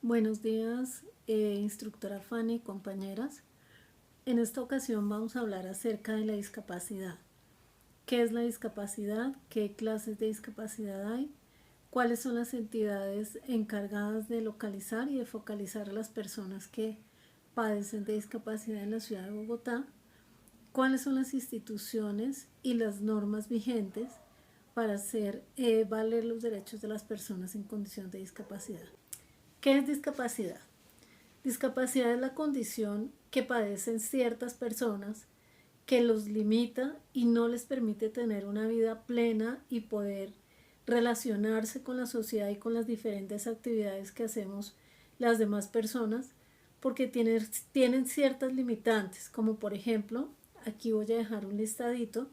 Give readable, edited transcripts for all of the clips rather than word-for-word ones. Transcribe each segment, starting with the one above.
Buenos días, instructora Fanny y compañeras. En esta ocasión vamos a hablar acerca de la discapacidad. ¿Qué es la discapacidad? ¿Qué clases de discapacidad hay? ¿Cuáles son las entidades encargadas de localizar y de focalizar a las personas que padecen de discapacidad en la ciudad de Bogotá? ¿Cuáles son las instituciones y las normas vigentes para hacer valer los derechos de las personas en condición de discapacidad? ¿Qué es discapacidad? Discapacidad es la condición que padecen ciertas personas que los limita y no les permite tener una vida plena y poder relacionarse con la sociedad y con las diferentes actividades que hacemos las demás personas, porque tienen ciertas limitantes, como por ejemplo, aquí voy a dejar un listadito.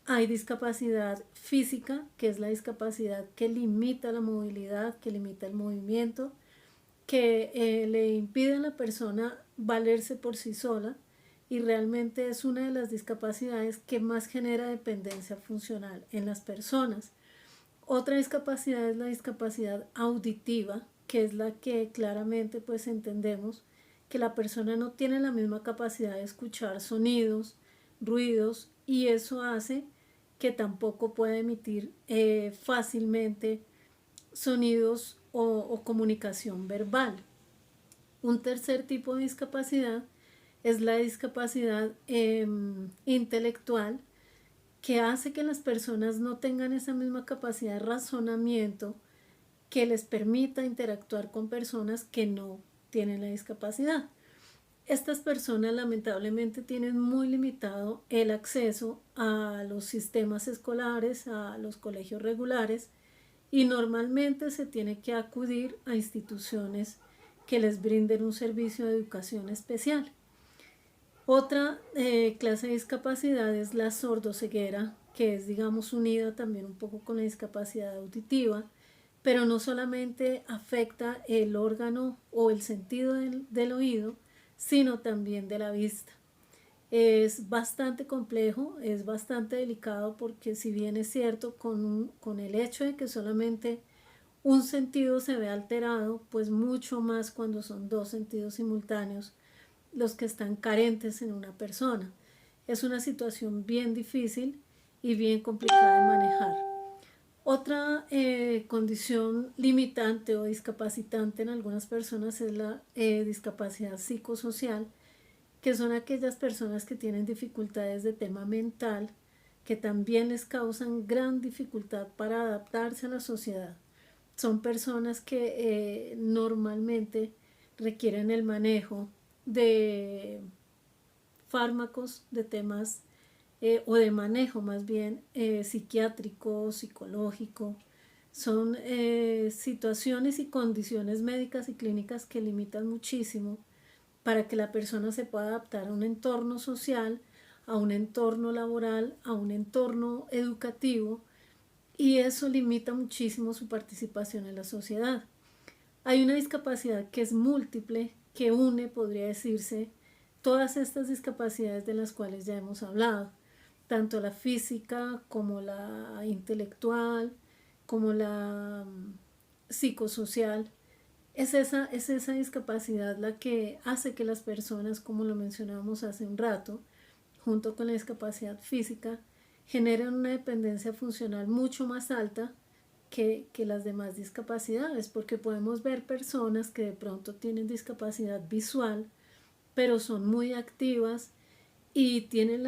Hay discapacidad física, que es la discapacidad que limita la movilidad, que limita el movimiento, que le impide a la persona valerse por sí sola, y realmente es una de las discapacidades que más genera dependencia funcional en las personas. Otra discapacidad es la discapacidad auditiva, que es la que claramente pues entendemos que la persona no tiene la misma capacidad de escuchar sonidos, ruidos, y eso hace que tampoco pueda emitir fácilmente sonidos o comunicación verbal. Un tercer tipo de discapacidad es la discapacidad intelectual, que hace que las personas no tengan esa misma capacidad de razonamiento que les permita interactuar con personas que no tienen la discapacidad. Estas personas lamentablemente tienen muy limitado el acceso a los sistemas escolares, a los colegios regulares, y normalmente se tiene que acudir a instituciones que les brinden un servicio de educación especial. Otra clase de discapacidad es la sordoceguera, que es, digamos, unida también un poco con la discapacidad auditiva, pero no solamente afecta el órgano o el sentido del oído, sino también de la vista. Es bastante complejo, es bastante delicado, porque si bien es cierto, con el hecho de que solamente un sentido se ve alterado, pues mucho más cuando son dos sentidos simultáneos los que están carentes en una persona. Es una situación bien difícil y bien complicada de manejar. Otra condición limitante o discapacitante en algunas personas es la discapacidad psicosocial, que son aquellas personas que tienen dificultades de tema mental, que también les causan gran dificultad para adaptarse a la sociedad. Son personas que normalmente requieren el manejo de fármacos, de temas o de manejo más bien psiquiátrico, psicológico. Son situaciones y condiciones médicas y clínicas que limitan muchísimo para que la persona se pueda adaptar a un entorno social, a un entorno laboral, a un entorno educativo, y eso limita muchísimo su participación en la sociedad. Hay una discapacidad que es múltiple, que une, podría decirse, todas estas discapacidades de las cuales ya hemos hablado, tanto la física como la intelectual, como la psicosocial. Es esa discapacidad la que hace que las personas, como lo mencionábamos hace un rato, junto con la discapacidad física, generen una dependencia funcional mucho más alta que las demás discapacidades, porque podemos ver personas que de pronto tienen discapacidad visual, pero son muy activas y tienen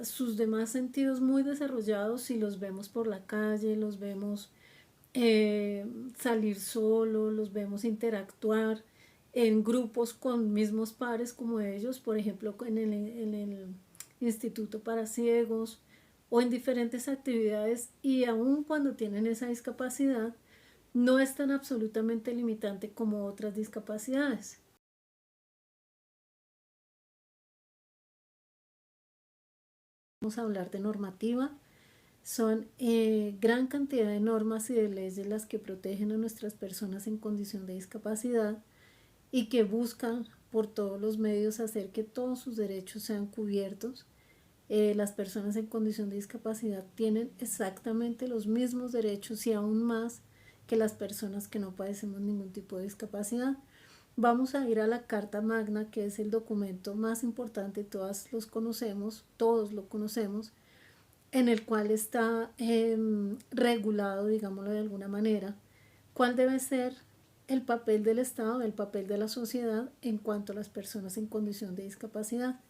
sus demás sentidos muy desarrollados, y los vemos por la calle, los vemos salir solo, los vemos interactuar en grupos con mismos pares como ellos, por ejemplo en el Instituto para Ciegos o en diferentes actividades, y aun cuando tienen esa discapacidad no es tan absolutamente limitante como otras discapacidades. Vamos a hablar de normativa. Son gran cantidad de normas y de leyes las que protegen a nuestras personas en condición de discapacidad y que buscan por todos los medios hacer que todos sus derechos sean cubiertos. Las personas en condición de discapacidad tienen exactamente los mismos derechos y aún más que las personas que no padecemos ningún tipo de discapacidad. Vamos a ir a la Carta Magna, que es el documento más importante, todos lo conocemos, en el cual está regulado, digámoslo de alguna manera, cuál debe ser el papel del Estado, el papel de la sociedad en cuanto a las personas en condición de discapacidad.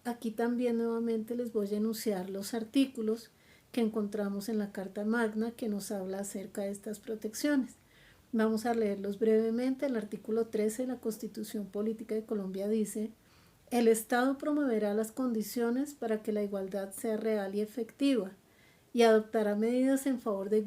Aquí también nuevamente les voy a enunciar los artículos que encontramos en la Carta Magna que nos habla acerca de estas protecciones. Vamos a leerlos brevemente. El artículo 13 de la Constitución Política de Colombia dice: el Estado promoverá las condiciones para que la igualdad sea real y efectiva y adoptará medidas en favor de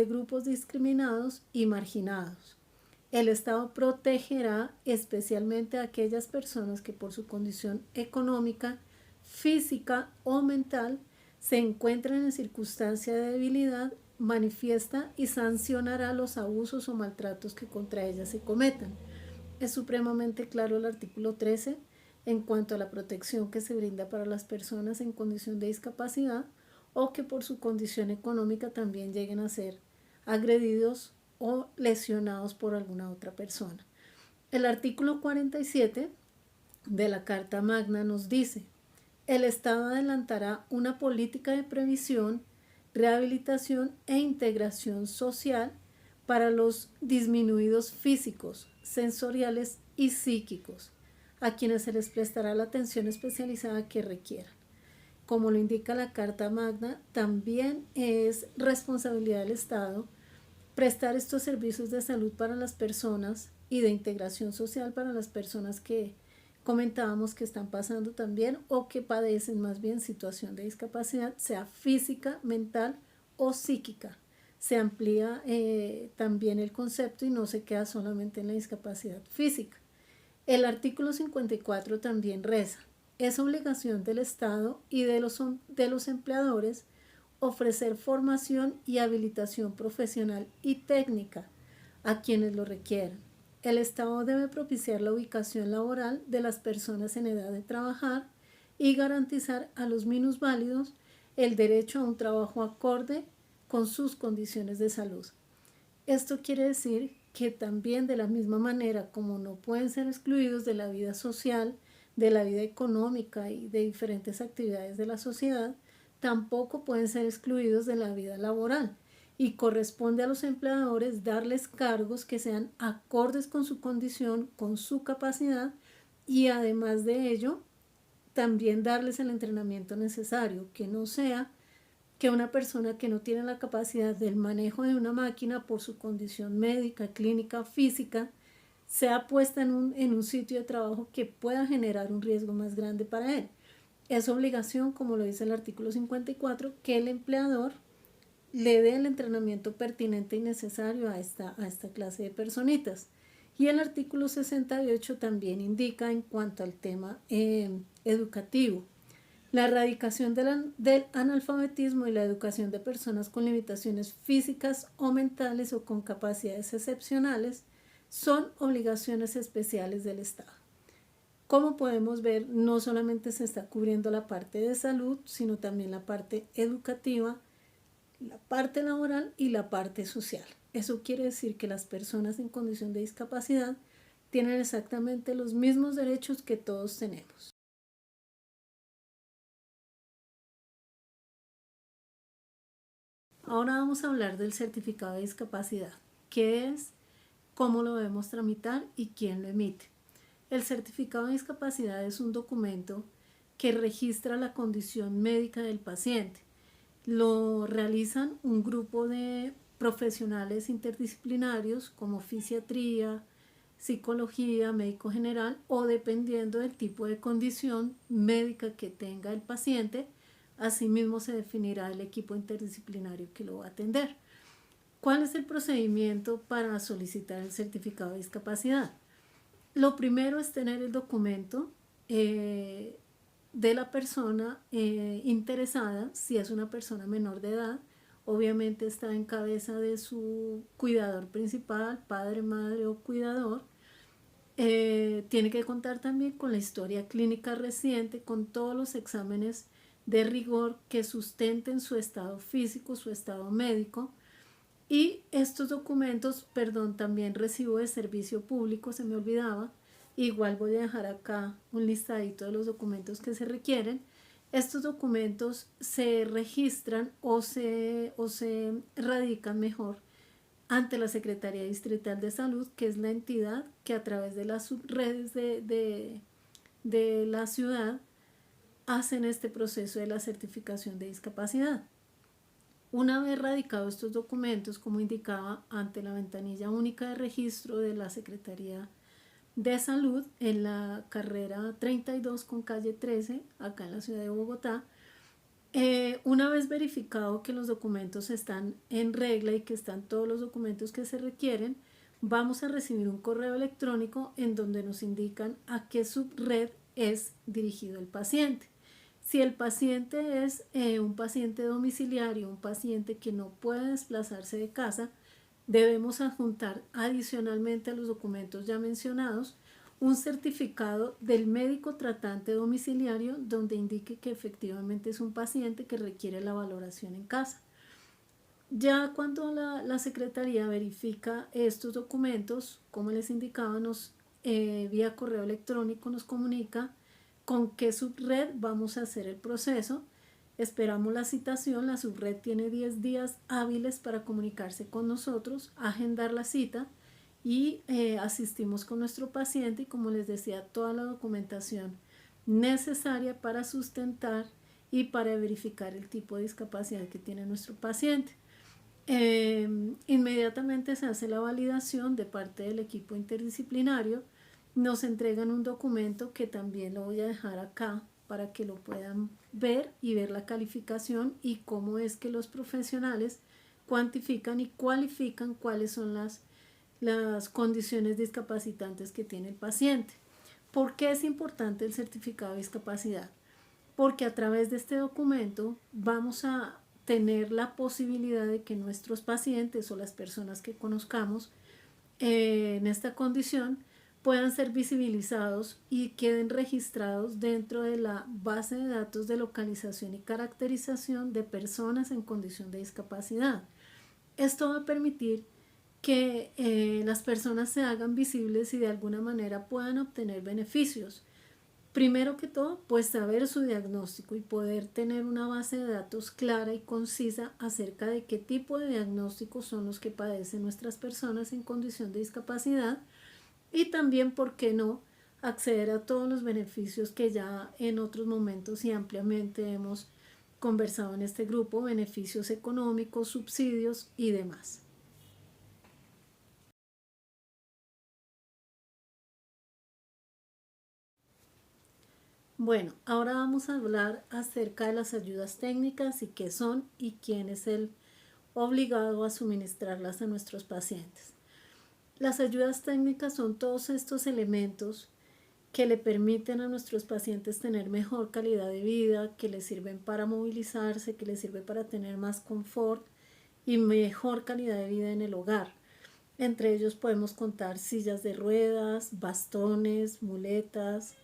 grupos discriminados y marginados. El Estado protegerá especialmente a aquellas personas que por su condición económica, física o mental se encuentren en circunstancia de debilidad manifiesta y sancionará los abusos o maltratos que contra ellas se cometan. Es supremamente claro el artículo 13 en cuanto a la protección que se brinda para las personas en condición de discapacidad o que por su condición económica también lleguen a ser agredidos o lesionados por alguna otra persona. El artículo 47 de la Carta Magna nos dice: el Estado adelantará una política de previsión, rehabilitación e integración social para los disminuidos físicos, sensoriales y psíquicos, a quienes se les prestará la atención especializada que requieran. Como lo indica la Carta Magna, también es responsabilidad del Estado prestar estos servicios de salud para las personas y de integración social para las personas que comentábamos que están pasando también o que padecen más bien situación de discapacidad, sea física, mental o psíquica. Se amplía también el concepto y no se queda solamente en la discapacidad física. El artículo 54 también reza: es obligación del Estado y de los empleadores ofrecer formación y habilitación profesional y técnica a quienes lo requieran. El Estado debe propiciar la ubicación laboral de las personas en edad de trabajar y garantizar a los minusválidos el derecho a un trabajo acorde con sus condiciones de salud. Esto quiere decir que también de la misma manera como no pueden ser excluidos de la vida social, de la vida económica y de diferentes actividades de la sociedad, tampoco pueden ser excluidos de la vida laboral y corresponde a los empleadores darles cargos que sean acordes con su condición, con su capacidad y además de ello también darles el entrenamiento necesario, que no sea que una persona que no tiene la capacidad del manejo de una máquina por su condición médica, clínica, física, sea puesta en un sitio de trabajo que pueda generar un riesgo más grande para él. Es obligación, como lo dice el artículo 54, que el empleador le dé el entrenamiento pertinente y necesario a esta clase de personitas. Y el artículo 68 también indica en cuanto al tema educativo: la erradicación del analfabetismo y la educación de personas con limitaciones físicas o mentales o con capacidades excepcionales son obligaciones especiales del Estado. Como podemos ver, no solamente se está cubriendo la parte de salud, sino también la parte educativa, la parte laboral y la parte social. Eso quiere decir que las personas en condición de discapacidad tienen exactamente los mismos derechos que todos tenemos. Ahora vamos a hablar del certificado de discapacidad. ¿Qué es? ¿Cómo lo debemos tramitar? ¿Y quién lo emite? El certificado de discapacidad es un documento que registra la condición médica del paciente. Lo realizan un grupo de profesionales interdisciplinarios como fisiatría, psicología, médico general o dependiendo del tipo de condición médica que tenga el paciente, asimismo se definirá el equipo interdisciplinario que lo va a atender. ¿Cuál es el procedimiento para solicitar el certificado de discapacidad? Lo primero es tener el documento de la persona interesada. Si es una persona menor de edad, obviamente está en cabeza de su cuidador principal, padre, madre o cuidador. Tiene que contar también con la historia clínica reciente, con todos los exámenes de rigor que sustenten su estado físico, su estado médico. Y estos documentos, perdón, también recibo de servicio público, se me olvidaba. Igual voy a dejar acá un listadito de los documentos que se requieren. Estos documentos se registran o se radican mejor ante la Secretaría Distrital de Salud, que es la entidad que a través de las subredes de la ciudad hacen este proceso de la certificación de discapacidad. Una vez radicados estos documentos, como indicaba, ante la ventanilla única de registro de la Secretaría de Salud en la carrera 32 con calle 13, acá en la ciudad de Bogotá, una vez verificado que los documentos están en regla y que están todos los documentos que se requieren, vamos a recibir un correo electrónico en donde nos indican a qué subred es dirigido el paciente. Si el paciente es un paciente domiciliario, un paciente que no puede desplazarse de casa, debemos adjuntar adicionalmente a los documentos ya mencionados un certificado del médico tratante domiciliario donde indique que efectivamente es un paciente que requiere la valoración en casa. Ya cuando la Secretaría verifica estos documentos, como les indicaba, vía correo electrónico nos comunica con qué subred vamos a hacer el proceso. Esperamos la citación, la subred tiene 10 días hábiles para comunicarse con nosotros, agendar la cita y asistimos con nuestro paciente y, como les decía, toda la documentación necesaria para sustentar y para verificar el tipo de discapacidad que tiene nuestro paciente. Inmediatamente se hace la validación de parte del equipo interdisciplinario, nos entregan un documento que también lo voy a dejar acá para que lo puedan ver y ver la calificación y cómo es que los profesionales cuantifican y cualifican cuáles son las condiciones discapacitantes que tiene el paciente. ¿Por qué es importante el certificado de discapacidad? Porque a través de este documento vamos a tener la posibilidad de que nuestros pacientes o las personas que conozcamos en esta condición puedan ser visibilizados y queden registrados dentro de la base de datos de localización y caracterización de personas en condición de discapacidad. Esto va a permitir que las personas se hagan visibles y de alguna manera puedan obtener beneficios. Primero que todo, pues saber su diagnóstico y poder tener una base de datos clara y concisa acerca de qué tipo de diagnósticos son los que padecen nuestras personas en condición de discapacidad y también, ¿por qué no?, acceder a todos los beneficios que ya en otros momentos y ampliamente hemos conversado en este grupo, beneficios económicos, subsidios y demás. Bueno, ahora vamos a hablar acerca de las ayudas técnicas y qué son y quién es el obligado a suministrarlas a nuestros pacientes. Las ayudas técnicas son todos estos elementos que le permiten a nuestros pacientes tener mejor calidad de vida, que les sirven para movilizarse, que les sirve para tener más confort y mejor calidad de vida en el hogar. Entre ellos podemos contar sillas de ruedas, bastones, muletas,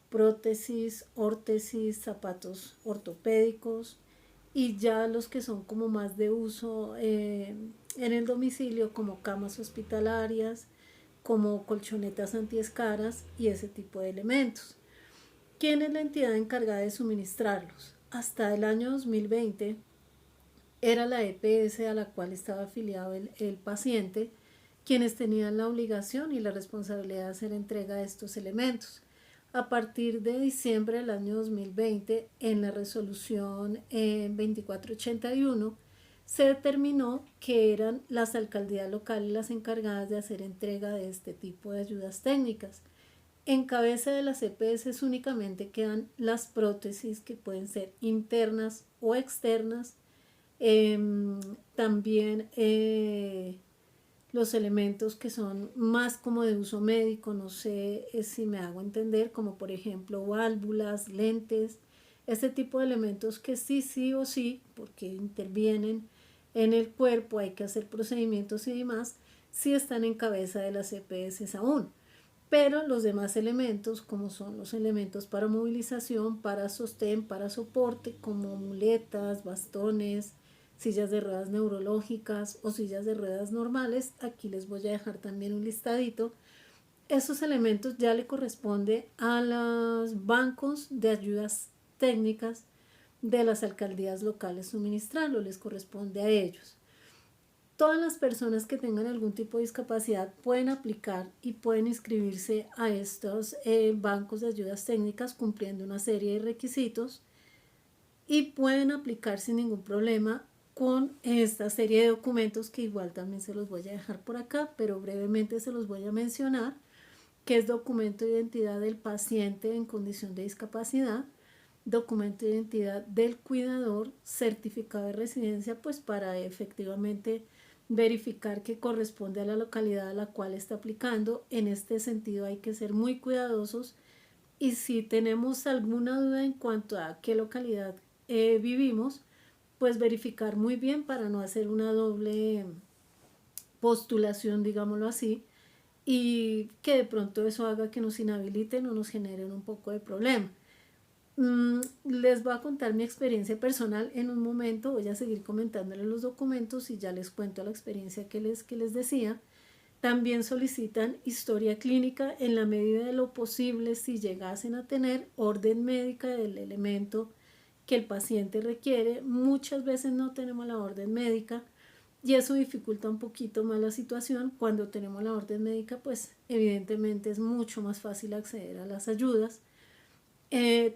prótesis, órtesis, zapatos ortopédicos y ya los que son como más de uso en el domicilio, como camas hospitalarias, como colchonetas antiescaras y ese tipo de elementos. ¿Quién es la entidad encargada de suministrarlos? Hasta el año 2020 era la EPS a la cual estaba afiliado el paciente, quienes tenían la obligación y la responsabilidad de hacer entrega de estos elementos. A partir de diciembre del año 2020, en la resolución 2481, se determinó que eran las alcaldías locales las encargadas de hacer entrega de este tipo de ayudas técnicas. En cabeza de las EPS únicamente quedan las prótesis que pueden ser internas o externas, también los elementos que son más como de uso médico, no sé si me hago entender, como por ejemplo válvulas, lentes, este tipo de elementos que sí o sí, porque intervienen en el cuerpo, hay que hacer procedimientos y demás, sí están en cabeza de las EPS aún. Pero los demás elementos, como son los elementos para movilización, para sostén, para soporte, como muletas, bastones, sillas de ruedas neurológicas o sillas de ruedas normales. Aquí les voy a dejar también un listadito. Esos elementos ya le corresponde a los bancos de ayudas técnicas de las alcaldías locales suministrarlo, les corresponde a ellos. Todas las personas que tengan algún tipo de discapacidad pueden aplicar y pueden inscribirse a estos bancos de ayudas técnicas cumpliendo una serie de requisitos y pueden aplicar sin ningún problema con esta serie de documentos que igual también se los voy a dejar por acá, pero brevemente se los voy a mencionar, que es documento de identidad del paciente en condición de discapacidad, documento de identidad del cuidador, certificado de residencia, pues para efectivamente verificar que corresponde a la localidad a la cual está aplicando. En este sentido hay que ser muy cuidadosos y si tenemos alguna duda en cuanto a qué localidad vivimos, pues verificar muy bien para no hacer una doble postulación, digámoslo así, y que de pronto eso haga que nos inhabiliten o nos generen un poco de problema. Les voy a contar mi experiencia personal en un momento, voy a seguir comentándoles los documentos y ya les cuento la experiencia que les decía. También solicitan historia clínica en la medida de lo posible si llegasen a tener orden médica del elemento que el paciente requiere. Muchas veces no tenemos la orden médica y eso dificulta un poquito más la situación. Cuando tenemos la orden médica, pues evidentemente es mucho más fácil acceder a las ayudas.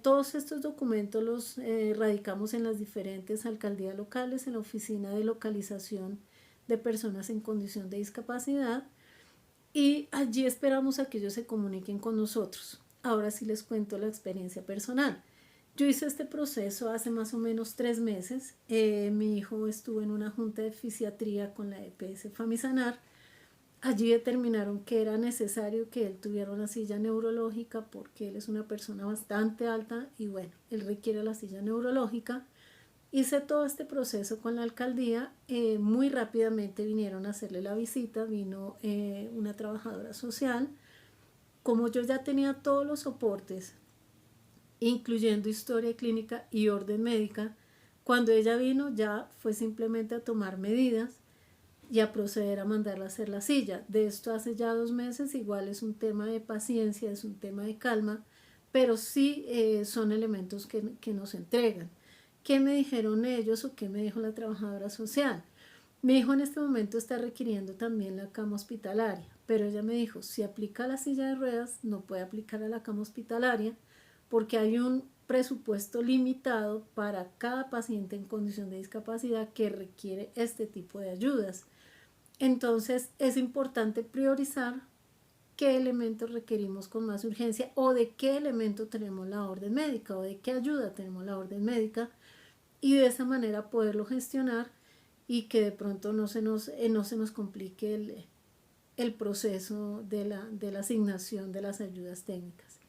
Todos estos documentos los radicamos en las diferentes alcaldías locales, en la oficina de localización de personas en condición de discapacidad, y allí esperamos a que ellos se comuniquen con nosotros. Ahora sí les cuento la experiencia personal. Yo hice este proceso hace más o menos 3 meses. Mi hijo estuvo en una junta de fisiatría con la EPS Famisanar. Allí determinaron que era necesario que él tuviera una silla neurológica porque él es una persona bastante alta y bueno, él requiere la silla neurológica. Hice todo este proceso con la alcaldía, muy rápidamente vinieron a hacerle la visita, vino una trabajadora social. Como yo ya tenía todos los soportes, incluyendo historia clínica y orden médica, cuando ella vino ya fue simplemente a tomar medidas y a proceder a mandarla a hacer la silla. De esto hace ya 2 meses, igual es un tema de paciencia, es un tema de calma, pero sí son elementos que nos entregan. ¿Qué me dijeron ellos o qué me dijo la trabajadora social? Mi hijo en este momento está requiriendo también la cama hospitalaria, pero ella me dijo, si aplica a la silla de ruedas, no puede aplicar a la cama hospitalaria porque hay un presupuesto limitado para cada paciente en condición de discapacidad que requiere este tipo de ayudas. Entonces es importante priorizar qué elementos requerimos con más urgencia o de qué elemento tenemos la orden médica o de qué ayuda tenemos la orden médica y de esa manera poderlo gestionar y que de pronto no se nos complique el proceso de la asignación de las ayudas técnicas.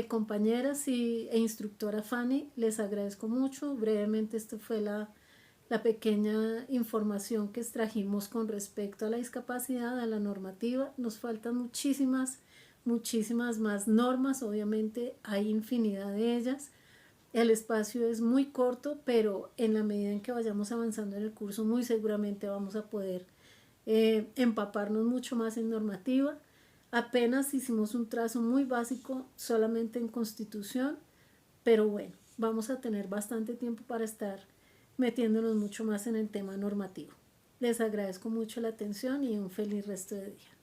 Compañeras e instructora Fanny, les agradezco mucho. Brevemente, esta fue la pequeña información que extrajimos con respecto a la discapacidad, a la normativa. Nos faltan muchísimas más normas, obviamente hay infinidad de ellas. El espacio es muy corto, pero en la medida en que vayamos avanzando en el curso, muy seguramente vamos a poder empaparnos mucho más en normativa. Apenas hicimos un trazo muy básico solamente en Constitución, pero bueno, vamos a tener bastante tiempo para estar metiéndonos mucho más en el tema normativo. Les agradezco mucho la atención y un feliz resto de día.